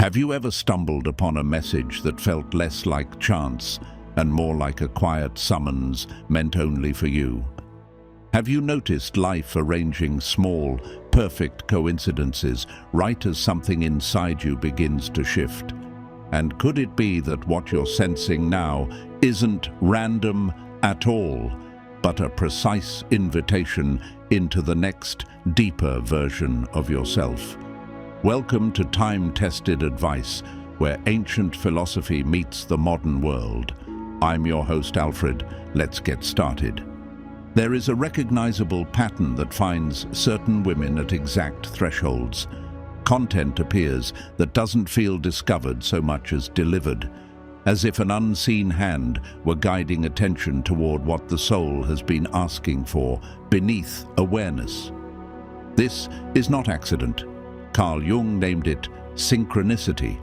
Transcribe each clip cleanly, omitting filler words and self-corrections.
Have you ever stumbled upon a message that felt less like chance and more like a quiet summons meant only for you? Have you noticed life arranging small, perfect coincidences right as something inside you begins to shift? And could it be that what you're sensing now isn't random at all, but a precise invitation into the next, deeper version of yourself? Welcome to time-tested advice, where ancient philosophy meets the modern world. I'm your host, Alfred. Let's get started. There is a recognizable pattern that finds certain women at exact thresholds. Content appears that doesn't feel discovered so much as delivered, as if an unseen hand were guiding attention toward what the soul has been asking for beneath awareness. This is not accident. Carl Jung named it synchronicity,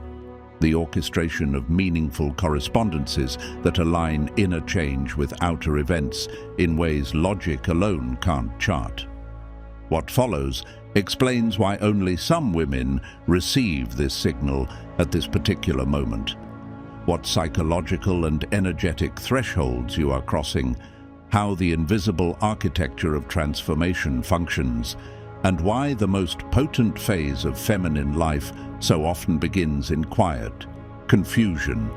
the orchestration of meaningful correspondences that align inner change with outer events in ways logic alone can't chart. What follows explains why only some women receive this signal at this particular moment, what psychological and energetic thresholds you are crossing, how the invisible architecture of transformation functions, and why the most potent phase of feminine life so often begins in quiet, confusion,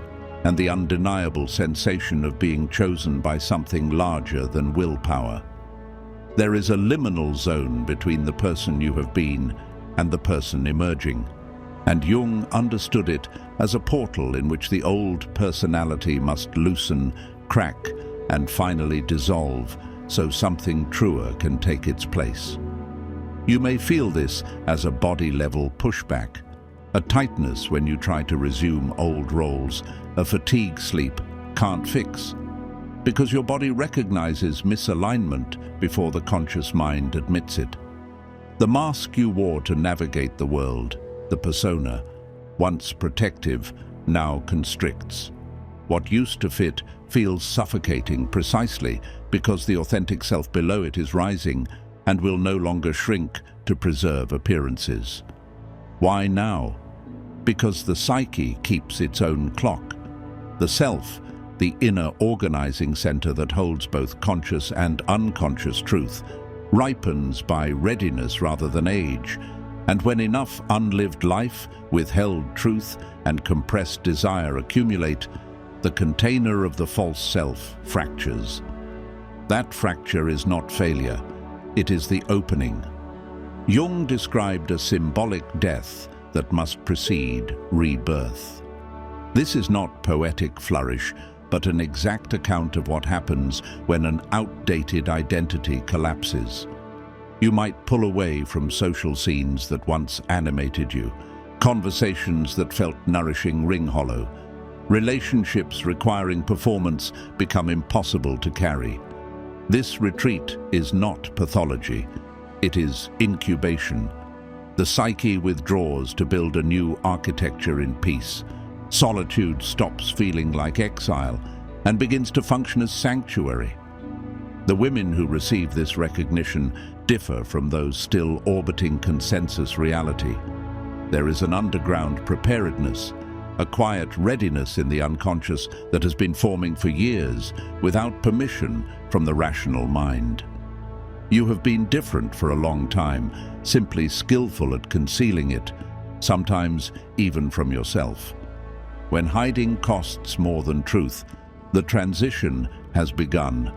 and the undeniable sensation of being chosen by something larger than willpower. There is a liminal zone between the person you have been and the person emerging, and Jung understood it as a portal in which the old personality must loosen, crack, and finally dissolve so something truer can take its place. You may feel this as a body-level pushback, a tightness when you try to resume old roles, a fatigue sleep can't fix, because your body recognizes misalignment before the conscious mind admits it. The mask you wore to navigate the world, the persona, once protective, now constricts. What used to fit feels suffocating precisely because the authentic self below it is rising and will no longer shrink to preserve appearances. Why now? Because the psyche keeps its own clock. The self, the inner organizing center that holds both conscious and unconscious truth, ripens by readiness rather than age, and when enough unlived life, withheld truth, and compressed desire accumulate, the container of the false self fractures. That fracture is not failure. It is the opening. Jung described a symbolic death that must precede rebirth. This is not poetic flourish, but an exact account of what happens when an outdated identity collapses. You might pull away from social scenes that once animated you, conversations that felt nourishing ring hollow. Relationships requiring performance become impossible to carry. This retreat is not pathology, it is incubation. The psyche withdraws to build a new architecture in peace. Solitude stops feeling like exile and begins to function as sanctuary. The women who receive this recognition differ from those still orbiting consensus reality. There is an underground preparedness, a quiet readiness in the unconscious that has been forming for years without permission from the rational mind. You have been different for a long time, simply skillful at concealing it, sometimes even from yourself. When hiding costs more than truth, the transition has begun.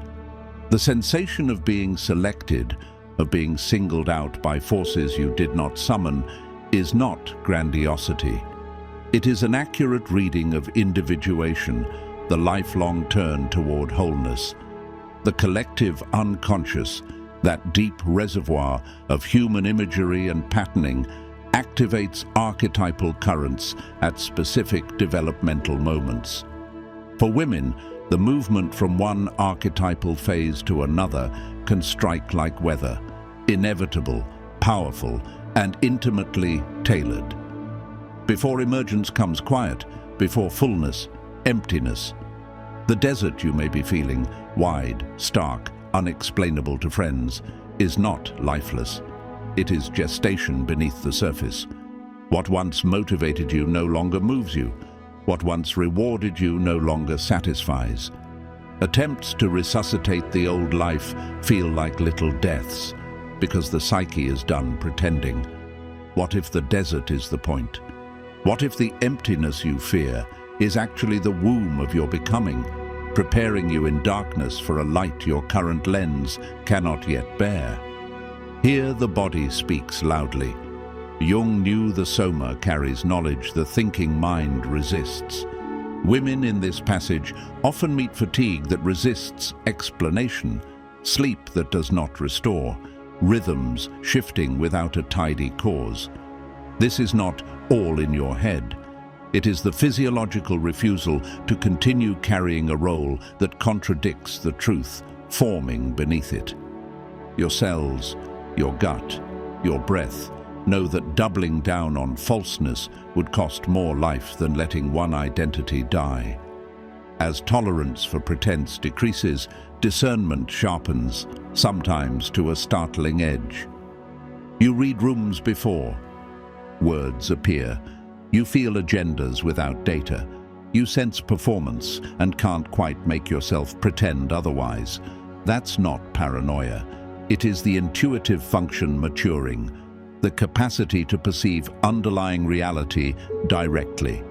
The sensation of being selected, of being singled out by forces you did not summon, is not grandiosity. It is an accurate reading of individuation, the lifelong turn toward wholeness. The collective unconscious, that deep reservoir of human imagery and patterning, activates archetypal currents at specific developmental moments. For women, the movement from one archetypal phase to another can strike like weather, inevitable, powerful, and intimately tailored. Before emergence comes quiet, before fullness, emptiness. The desert you may be feeling, wide, stark, unexplainable to friends, is not lifeless. It is gestation beneath the surface. What once motivated you no longer moves you. What once rewarded you no longer satisfies. Attempts to resuscitate the old life feel like little deaths, because the psyche is done pretending. What if the desert is the point? What if the emptiness you fear is actually the womb of your becoming, preparing you in darkness for a light your current lens cannot yet bear? Here the body speaks loudly. Jung knew the soma carries knowledge the thinking mind resists. Women in this passage often meet fatigue that resists explanation, sleep that does not restore, rhythms shifting without a tidy cause. This is not all in your head. It is the physiological refusal to continue carrying a role that contradicts the truth, forming beneath it. Your cells, your gut, your breath know that doubling down on falseness would cost more life than letting one identity die. As tolerance for pretense decreases, discernment sharpens, sometimes to a startling edge. You read rooms before. Words appear. You feel agendas without data. You sense performance and can't quite make yourself pretend otherwise. That's not paranoia. It is the intuitive function maturing, the capacity to perceive underlying reality directly.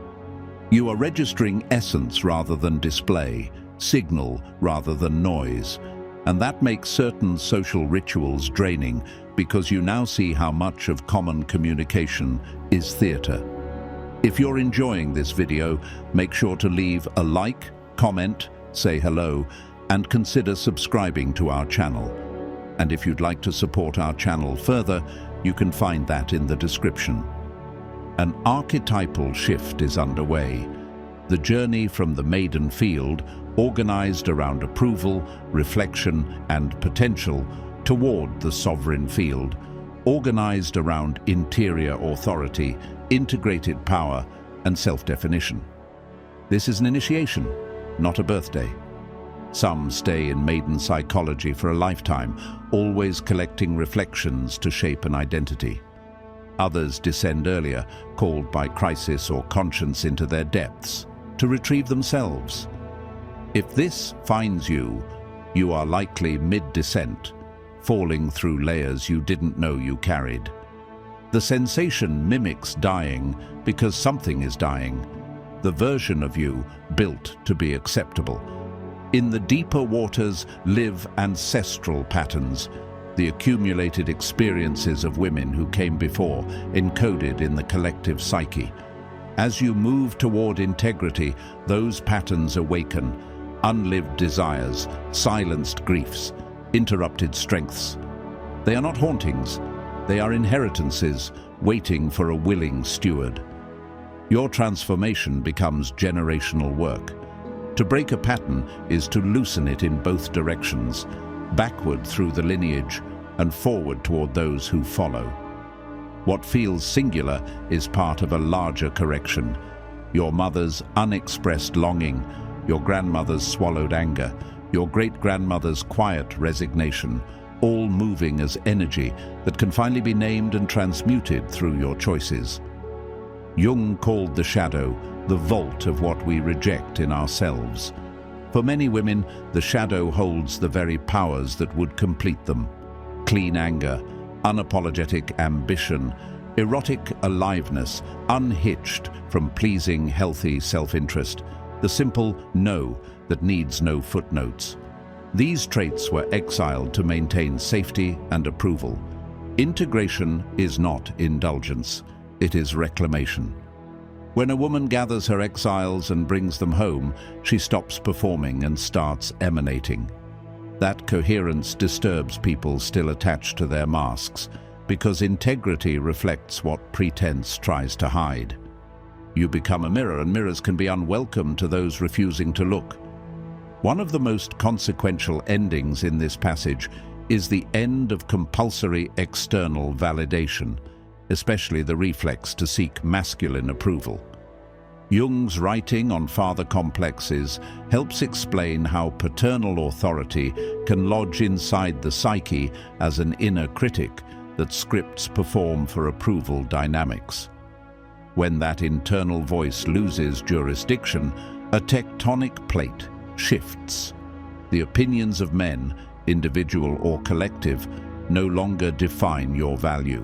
You are registering essence rather than display, signal rather than noise, and that makes certain social rituals draining because you now see how much of common communication is theater. If you're enjoying this video, make sure to leave a like, comment, say hello, and consider subscribing to our channel. And if you'd like to support our channel further, you can find that in the description. An archetypal shift is underway. The journey from the maiden field, organized around approval, reflection, and potential, toward the sovereign field, organized around interior authority, integrated power, and self-definition. This is an initiation, not a birthday. Some stay in maiden psychology for a lifetime, always collecting reflections to shape an identity. Others descend earlier, called by crisis or conscience into their depths, to retrieve themselves. If this finds you, you are likely mid-descent, falling through layers you didn't know you carried. The sensation mimics dying because something is dying, the version of you built to be acceptable. In the deeper waters live ancestral patterns, the accumulated experiences of women who came before, encoded in the collective psyche. As you move toward integrity, those patterns awaken, unlived desires, silenced griefs, interrupted strengths. They are not hauntings, they are inheritances waiting for a willing steward. Your transformation becomes generational work. To break a pattern is to loosen it in both directions, backward through the lineage and forward toward those who follow. What feels singular is part of a larger correction. Your mother's unexpressed longing, your grandmother's swallowed anger, your great-grandmother's quiet resignation, all moving as energy that can finally be named and transmuted through your choices. Jung called the shadow the vault of what we reject in ourselves. For many women, the shadow holds the very powers that would complete them. Clean anger, unapologetic ambition, erotic aliveness, unhitched from pleasing, healthy self-interest, the simple no that needs no footnotes. These traits were exiled to maintain safety and approval. Integration is not indulgence, it is reclamation. When a woman gathers her exiles and brings them home, she stops performing and starts emanating. That coherence disturbs people still attached to their masks, because integrity reflects what pretense tries to hide. You become a mirror, and mirrors can be unwelcome to those refusing to look. One of the most consequential endings in this passage is the end of compulsory external validation, especially the reflex to seek masculine approval. Jung's writing on father complexes helps explain how paternal authority can lodge inside the psyche as an inner critic that scripts perform for approval dynamics. When that internal voice loses jurisdiction, a tectonic plate shifts. The opinions of men, individual or collective, no longer define your value.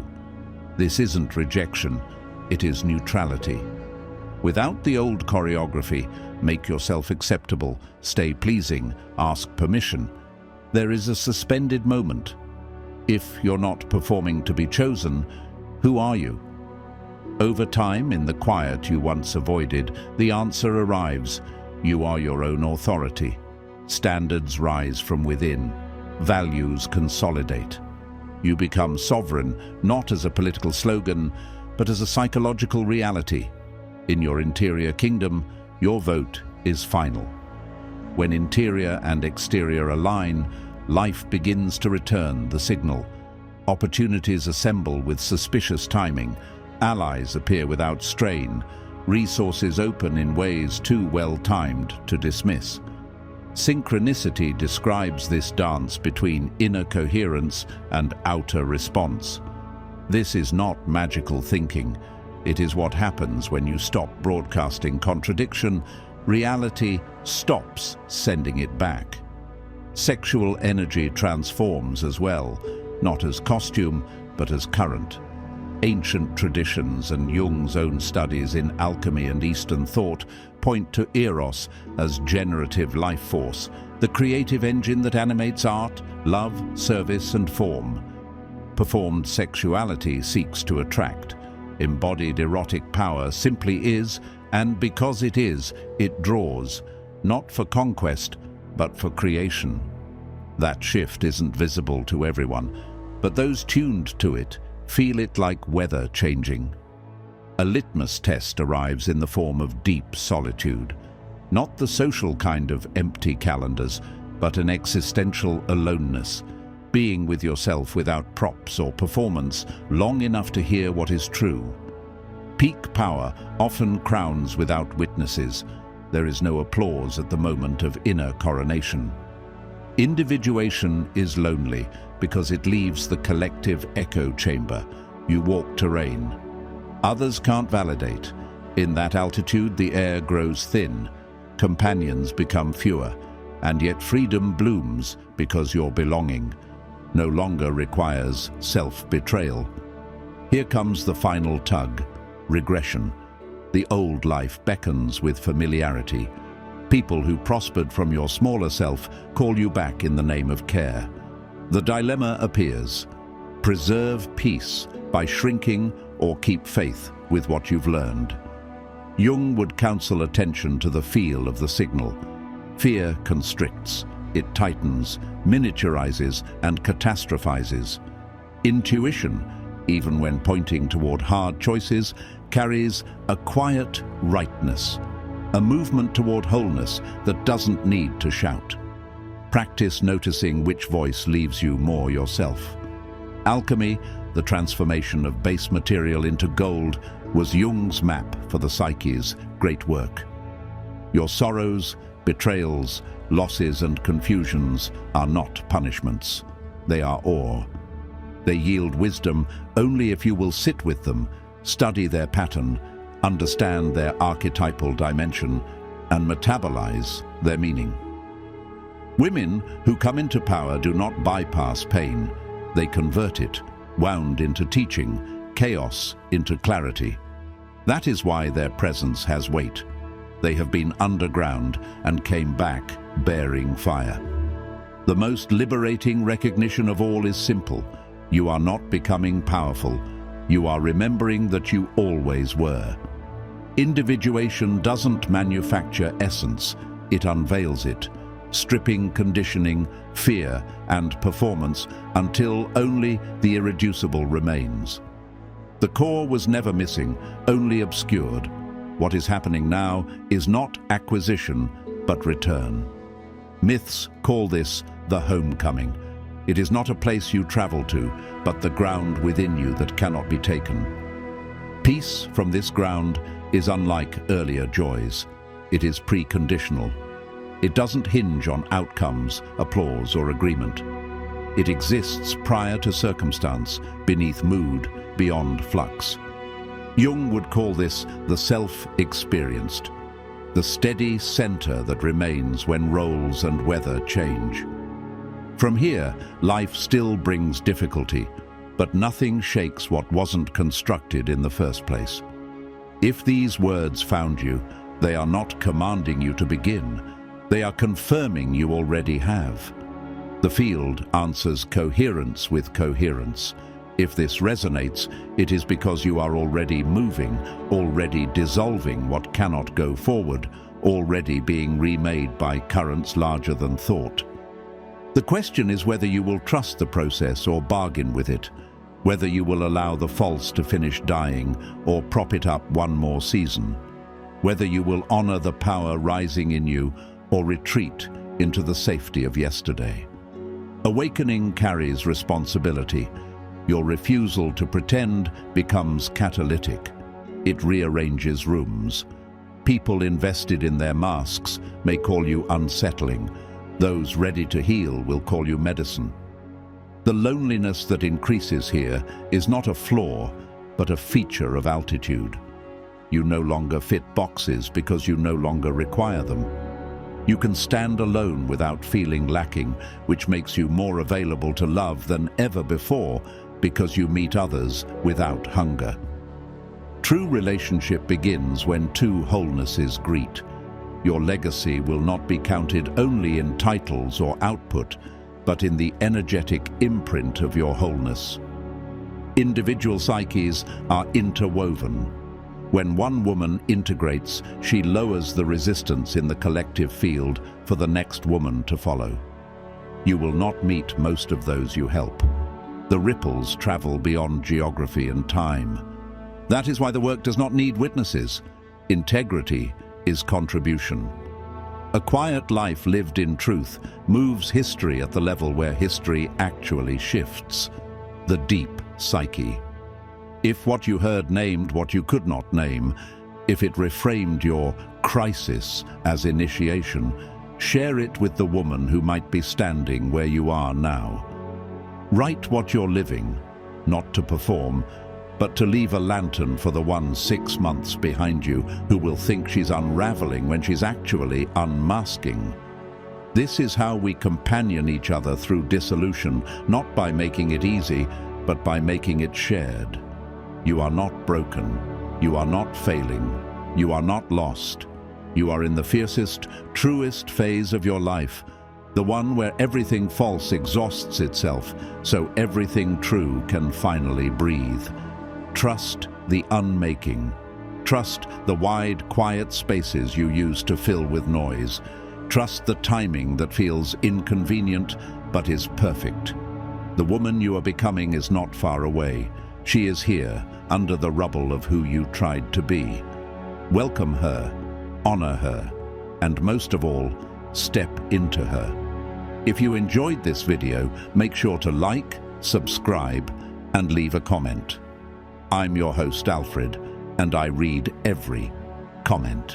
This isn't rejection, it is neutrality. Without the old choreography, make yourself acceptable, stay pleasing, ask permission, there is a suspended moment. If you're not performing to be chosen, who are you? Over time, in the quiet you once avoided, the answer arrives. You are your own authority. Standards rise from within. Values consolidate. You become sovereign, not as a political slogan, but as a psychological reality. In your interior kingdom, your vote is final. When interior and exterior align, life begins to return the signal. Opportunities assemble with suspicious timing. Allies appear without strain. Resources open in ways too well-timed to dismiss. Synchronicity describes this dance between inner coherence and outer response. This is not magical thinking. It is what happens when you stop broadcasting contradiction. Reality stops sending it back. Sexual energy transforms as well, not as costume, but as current. Ancient traditions and Jung's own studies in alchemy and Eastern thought point to eros as generative life force, the creative engine that animates art, love, service, and form. Performed sexuality seeks to attract. Embodied erotic power simply is, and because it is, it draws, not for conquest, but for creation. That shift isn't visible to everyone, but those tuned to it feel it like weather changing. A litmus test arrives in the form of deep solitude. Not the social kind of empty calendars, but an existential aloneness. Being with yourself without props or performance, long enough to hear what is true. Peak power often crowns without witnesses. There is no applause at the moment of inner coronation. Individuation is lonely because it leaves the collective echo chamber. You walk terrain. Others can't validate. In that altitude, the air grows thin. Companions become fewer. And yet freedom blooms because your belonging no longer requires self-betrayal. Here comes the final tug, regression. The old life beckons with familiarity. People who prospered from your smaller self call you back in the name of care. The dilemma appears. Preserve peace by shrinking or keep faith with what you've learned. Jung would counsel attention to the feel of the signal. Fear constricts, it tightens, miniaturizes, and catastrophizes. Intuition, even when pointing toward hard choices, carries a quiet rightness, a movement toward wholeness that doesn't need to shout. Practice noticing which voice leaves you more yourself. Alchemy, the transformation of base material into gold, was Jung's map for the psyche's great work. Your sorrows, betrayals, losses, and confusions are not punishments. They are ore. They yield wisdom only if you will sit with them, study their pattern, understand their archetypal dimension, and metabolize their meaning. Women who come into power do not bypass pain. They convert it, wound into teaching, chaos into clarity. That is why their presence has weight. They have been underground and came back bearing fire. The most liberating recognition of all is simple. You are not becoming powerful. You are remembering that you always were. Individuation doesn't manufacture essence, it unveils it, stripping conditioning, fear, and performance until only the irreducible remains. The core was never missing, only obscured. What is happening now is not acquisition, but return. Myths call this the homecoming. It is not a place you travel to, but the ground within you that cannot be taken. Peace from this ground is unlike earlier joys. It is preconditional. It doesn't hinge on outcomes, applause, or agreement. It exists prior to circumstance, beneath mood, beyond flux. Jung would call this the self-experienced, the steady center that remains when roles and weather change. From here, life still brings difficulty, but nothing shakes what wasn't constructed in the first place. If these words found you, they are not commanding you to begin. They are confirming you already have. The field answers coherence with coherence. If this resonates, it is because you are already moving, already dissolving what cannot go forward, already being remade by currents larger than thought. The question is whether you will trust the process or bargain with it, whether you will allow the false to finish dying or prop it up one more season, whether you will honor the power rising in you or retreat into the safety of yesterday. Awakening carries responsibility. Your refusal to pretend becomes catalytic. It rearranges rooms. People invested in their masks may call you unsettling. Those ready to heal will call you medicine. The loneliness that increases here is not a flaw, but a feature of altitude. You no longer fit boxes because you no longer require them. You can stand alone without feeling lacking, which makes you more available to love than ever before because you meet others without hunger. True relationship begins when two wholenesses greet. Your legacy will not be counted only in titles or output, but in the energetic imprint of your wholeness. Individual psyches are interwoven. When one woman integrates, she lowers the resistance in the collective field for the next woman to follow. You will not meet most of those you help. The ripples travel beyond geography and time. That is why the work does not need witnesses. Integrity is contribution. A quiet life lived in truth moves history at the level where history actually shifts. The deep psyche. If what you heard named what you could not name, if it reframed your crisis as initiation, share it with the woman who might be standing where you are now. Write what you're living, not to perform, but to leave a lantern for the one 6 months behind you who will think she's unraveling when she's actually unmasking. This is how we companion each other through dissolution, not by making it easy, but by making it shared. You are not broken. You are not failing. You are not lost. You are in the fiercest, truest phase of your life, the one where everything false exhausts itself, so everything true can finally breathe. Trust the unmaking. Trust the wide, quiet spaces you use to fill with noise. Trust the timing that feels inconvenient but is perfect. The woman you are becoming is not far away. She is here, under the rubble of who you tried to be. Welcome her, honor her, and most of all, step into her. If you enjoyed this video, make sure to like, subscribe, and leave a comment. I'm your host, Alfred, and I read every comment.